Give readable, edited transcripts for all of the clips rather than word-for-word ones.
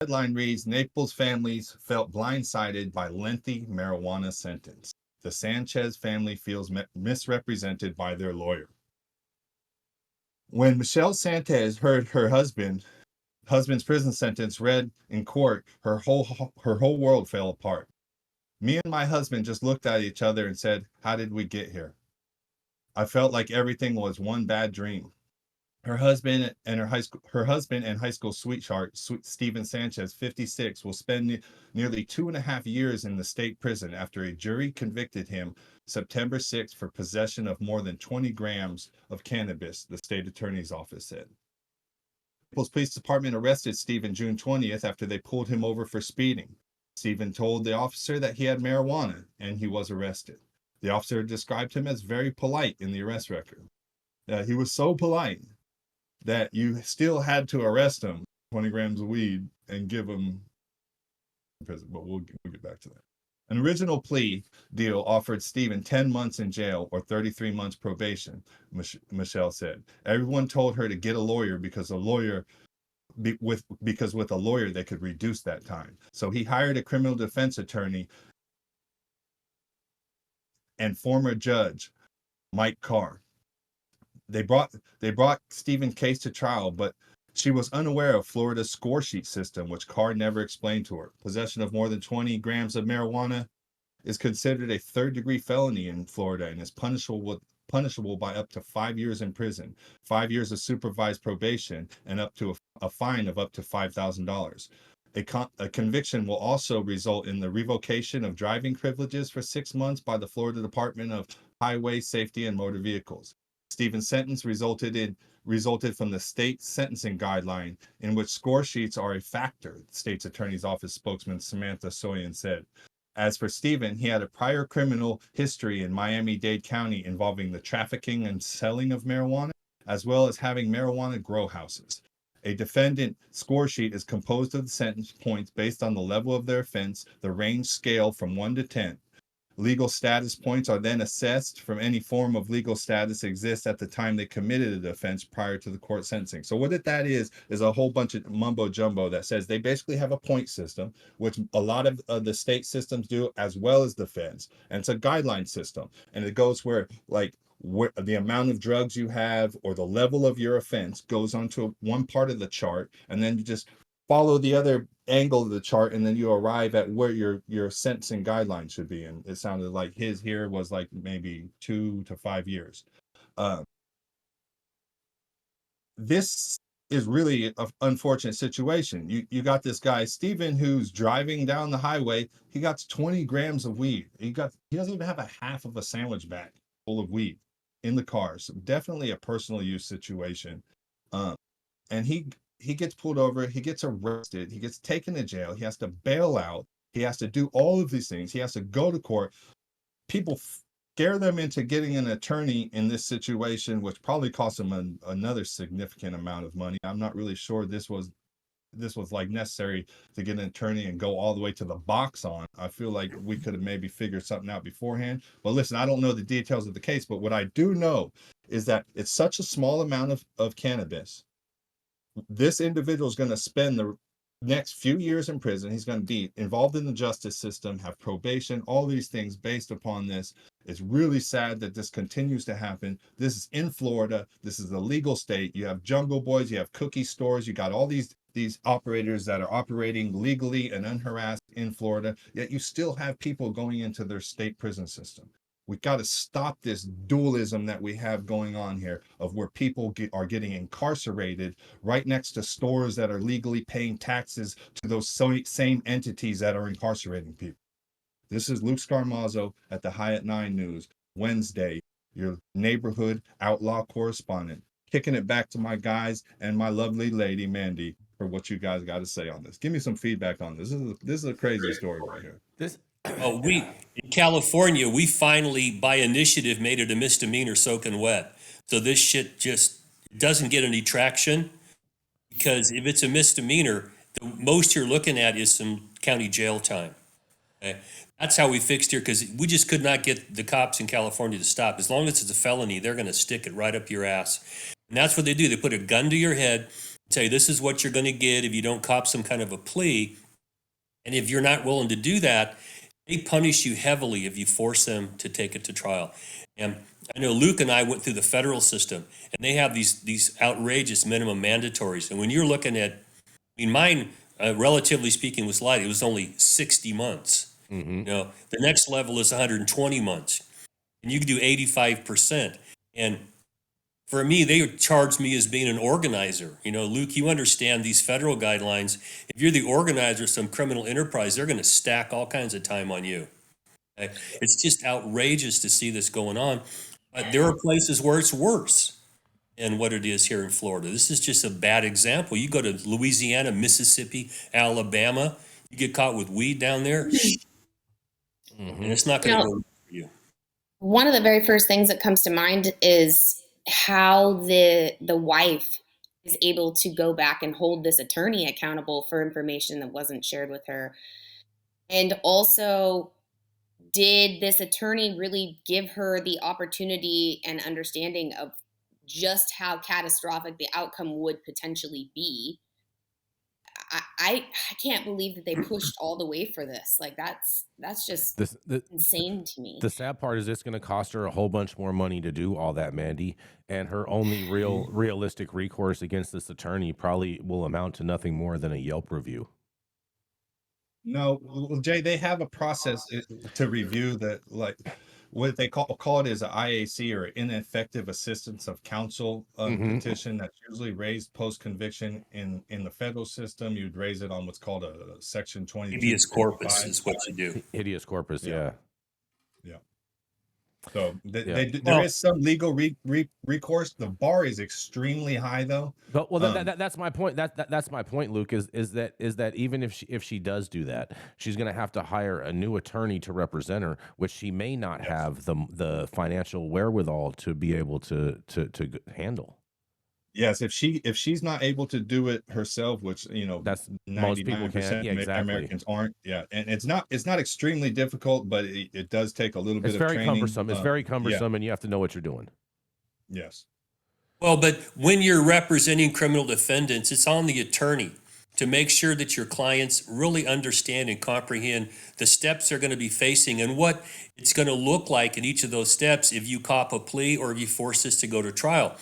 Headline reads, Naples families felt blindsided by lengthy marijuana sentence. The Sanchez family feels misrepresented by their lawyer. When Michelle Sanchez heard her husband's prison sentence read in court, her whole world fell apart. Me and my husband just looked at each other and said, "How did we get here?" I felt like everything was one bad dream. Her husband and high school sweetheart, Steven Sanchez, 56, will spend nearly 2.5 years in the state prison after a jury convicted him September 6th for possession of more than 20 grams of cannabis, the state attorney's office said. Naples Police Department arrested Steven June 20th after they pulled him over for speeding. Steven told the officer that he had marijuana and he was arrested. The officer described him as very polite in the arrest record. He was so polite that you still had to arrest him, 20 grams of weed, and give him prison. But we'll get back to that. An original plea deal offered Steven 10 months in jail or 33 months probation, Michelle said. Everyone told her to get a lawyer because with a lawyer they could reduce that time. So he hired a criminal defense attorney and former judge Mike Carr. They brought Stephen's case to trial, but she was unaware of Florida's score sheet system, which Carr never explained to her. Possession of more than 20 grams of marijuana is considered a third-degree felony in Florida and is punishable by up to 5 years in prison, 5 years of supervised probation, and up to a fine of up to $5,000. A conviction will also result in the revocation of driving privileges for 6 months by the Florida Department of Highway Safety and Motor Vehicles. Stephen's sentence resulted from the state sentencing guideline, in which score sheets are a factor, the state's attorney's office spokesman Samantha Soyan said. As for Stephen, he had a prior criminal history in Miami-Dade County involving the trafficking and selling of marijuana, as well as having marijuana grow houses. A defendant score sheet is composed of the sentence points based on the level of their offense, the range scale from 1 to 10. Legal status points are then assessed from any form of legal status exists at the time they committed the offense prior to the court sentencing. So what that is a whole bunch of mumbo jumbo that says they basically have a point system, which a lot of the state systems do, as well as the feds. And it's a guideline system. And it goes where the amount of drugs you have or the level of your offense goes onto one part of the chart, and then you just follow the other angle of the chart, and then you arrive at where your sentencing guidelines should be. And it sounded like his here was like maybe 2 to 5 years. This is really an unfortunate situation. You got this guy Stephen who's driving down the highway. He got 20 grams of weed. He doesn't even have a half of a sandwich bag full of weed in the car. So definitely a personal use situation. And he gets pulled over, he gets arrested, he gets taken to jail, he has to bail out, he has to do all of these things, he has to go to court. People scare them into getting an attorney in this situation, which probably cost him another significant amount of money. I'm not really sure this was like necessary to get an attorney and go all the way to the box on. I feel like we could have maybe figured something out beforehand. But listen, I don't know the details of the case, but what I do know is that it's such a small amount of cannabis. This individual is going to spend the next few years in prison. He's going to be involved in the justice system, have probation, all these things based upon this. It's really sad that this continues to happen. This is in Florida. This is a legal state. You have Jungle Boys, you have cookie stores, you got all these operators that are operating legally and unharassed in Florida, yet you still have people going into their state prison system. We got to stop this dualism that we have going on here of where people are getting incarcerated right next to stores that are legally paying taxes to those same entities that are incarcerating people. This is Luke Scarmazzo at the High at 9 News, Wednesday, your neighborhood outlaw correspondent, kicking it back to my guys and my lovely lady, Mandy, for what you guys got to say on this. Give me some feedback on this. This is a crazy story right here. This Oh, in California, we finally, by initiative, made it a misdemeanor soaking wet. So this shit just doesn't get any traction, because if it's a misdemeanor, the most you're looking at is some county jail time. Okay? That's how we fixed here, because we just could not get the cops in California to stop. As long as it's a felony, they're going to stick it right up your ass. And that's what they do. They put a gun to your head. Say this is what you're going to get if you don't cop some kind of a plea. And if you're not willing to do that, they punish you heavily if you force them to take it to trial. And I know Luke and I went through the federal system, and they have these outrageous minimum mandatories. And when you're looking at, I mean, mine, relatively speaking, was light. It was only 60 months. Mm-hmm. You know, the next level is 120 months, and you can do 85%. And for me, they charged me as being an organizer. You know, Luke, you understand these federal guidelines. If you're the organizer of some criminal enterprise, they're going to stack all kinds of time on you. Okay? It's just outrageous to see this going on. But there are places where it's worse than what it is here in Florida. This is just a bad example. You go to Louisiana, Mississippi, Alabama, you get caught with weed down there, Mm-hmm. and it's not You going to know, go for you. one of the very first things that comes to mind is how the wife is able to go back and hold this attorney accountable for information that wasn't shared with her. And also, did this attorney really give her the opportunity and understanding of just how catastrophic the outcome would potentially be? I can't believe that they pushed all the way for this. Like that's just The insane to me. sad part is it's going to cost her a whole bunch more money to do all that, Mandy. And her only realistic recourse against this attorney probably will amount to nothing more than a Yelp review. No, well, Jay, they have a process to review that, like what they call it is an IAC, or ineffective assistance of counsel Mm-hmm. petition, that's usually raised post conviction in the federal system. You'd raise it on what's called a section Habeas corpus 2255. is what you do. Hideous corpus, Yeah. yeah. Yeah. So Yeah. there Well, is some legal recourse. The bar is extremely high, though. But that's my point. That's my point, Luke. Is that even if she does do that, she's going to have to hire a new attorney to represent her, which she may not Yes. have the financial wherewithal to be able to handle. Yes, if she's not able to do it herself, which That's most people can't. 99% Yeah, exactly. Americans aren't. Yeah, and it's not extremely difficult, but it does take a little It's bit of very training. cumbersome. It's very Yeah, cumbersome, and you have to know what you're doing. yes, well, but when you're representing criminal defendants, it's on the attorney to make sure that your clients really understand and comprehend the steps they're going to be facing and what it's going to look like in each of those steps if you cop a plea or if you force this to go to trial.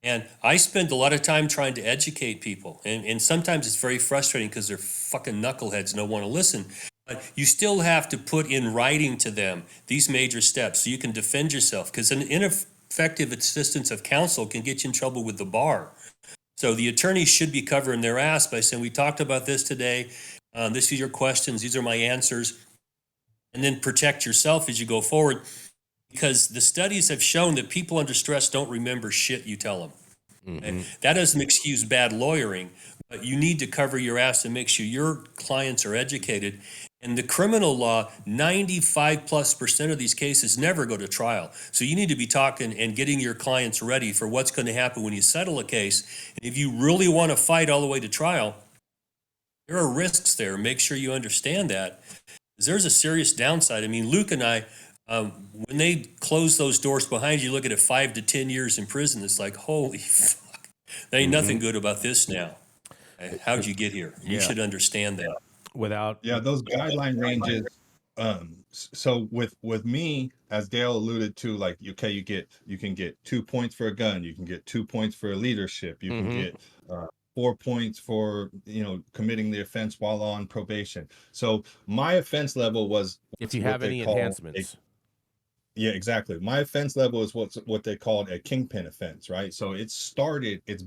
And I spend a lot of time trying to educate people. And sometimes it's very frustrating because they're fucking knuckleheads and don't want to listen. But you still have to put in writing to them these major steps so you can defend yourself, because an ineffective assistance of counsel can get you in trouble with the bar. So the attorneys should be covering their ass by saying, we talked about this today. This is your questions. These are my answers. And then protect yourself as you go forward, because the studies have shown that people under stress don't remember shit you tell them. Okay? That doesn't excuse bad lawyering, but you need to cover your ass and make sure your clients are educated. And the criminal law, 95+% of these cases never go to trial. So you need to be talking and getting your clients ready for what's going to happen when you settle a case. And if you really want to fight all the way to trial, there are risks there. Make sure you understand that. There's a serious downside. I mean, Luke and I, when they close those doors behind you, look at it 5 to 10 years in prison. It's like, holy fuck, there ain't nothing good about this now. How'd you get here? You Yeah. should understand that. Without those guideline ranges. So with me, as Dale alluded to, like, okay, you can get 2 points for a gun, you can get 2 points for leadership, you can get 4 points for committing the offense while on probation. So my offense level was if you what have they any call enhancements. yeah, exactly. My offense level is what they called a kingpin offense, right? So its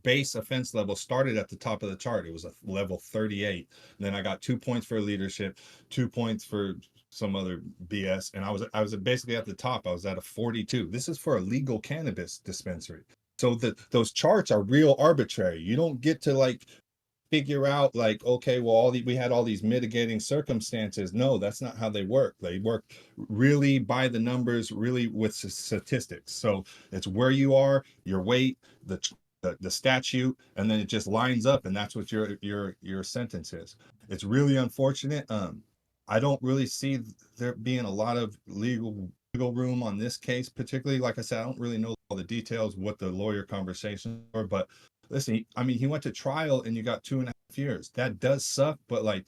base offense level started at the top of the chart. It was a level 38. And then I got 2 points for leadership, 2 points for some other BS, and I was basically at the top. I was at a 42. This is for a legal cannabis dispensary. So those charts are real arbitrary. You don't get to like figure out like, okay, well, we had all these mitigating circumstances. No, that's not how they work. They work really by the numbers, really with statistics. So it's where you are, your weight, the statute, and then it just lines up, and that's what your sentence is. It's really unfortunate. I don't really see there being a lot of legal room on this case, particularly. Like I said, I don't really know all the details, what the lawyer conversations are, but listen, I mean, he went to trial and you got 2.5 years. That does suck, but like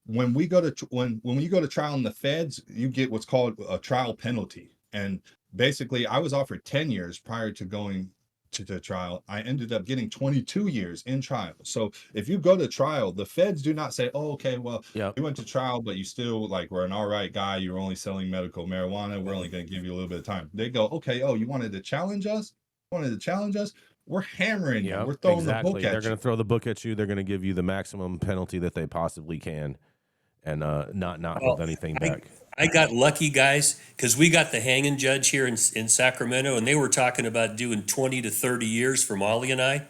when we go to when you go to trial in the feds, you get what's called a trial penalty. And basically, I was offered 10 years prior to going to the trial. I ended up getting 22 years in trial. So if you go to trial, the feds do not say, "Oh, okay, well, Yep. you went to trial, but you still like were an all right guy. You're only selling medical marijuana. We're only going to give you a little bit of time." They go, "Okay, oh, you wanted to challenge us? Wanted to challenge us? We're hammering you. Yep. We're throwing the book Exactly. They're at you." going to throw the book at you. They're going to give you the maximum penalty that they possibly can, and not hold Well, anything I, back. I got lucky, guys, because we got the hanging judge here in Sacramento, and they were talking about doing 20 to 30 years for Molly and I.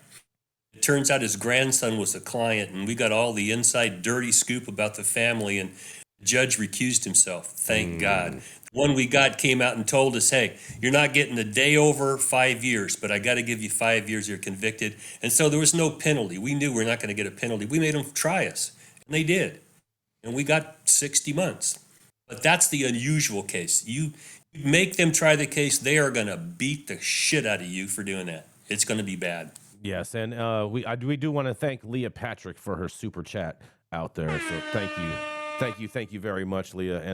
It turns out his grandson was a client, and we got all the inside dirty scoop about the family, and the judge recused himself. Thank God. Mm. The one we got came out and told us, hey, you're not getting a day over 5 years, but I got to give you 5 years, you're convicted. And so there was no penalty. We knew we are not going to get a penalty. We made them try us, and they did. And we got 60 months. But that's the unusual case. You make them try the case, they are going to beat the shit out of you for doing that. It's going to be bad. Yes, and we do want to thank Leah Patrick for her super chat out there. So thank you very much, Leah. And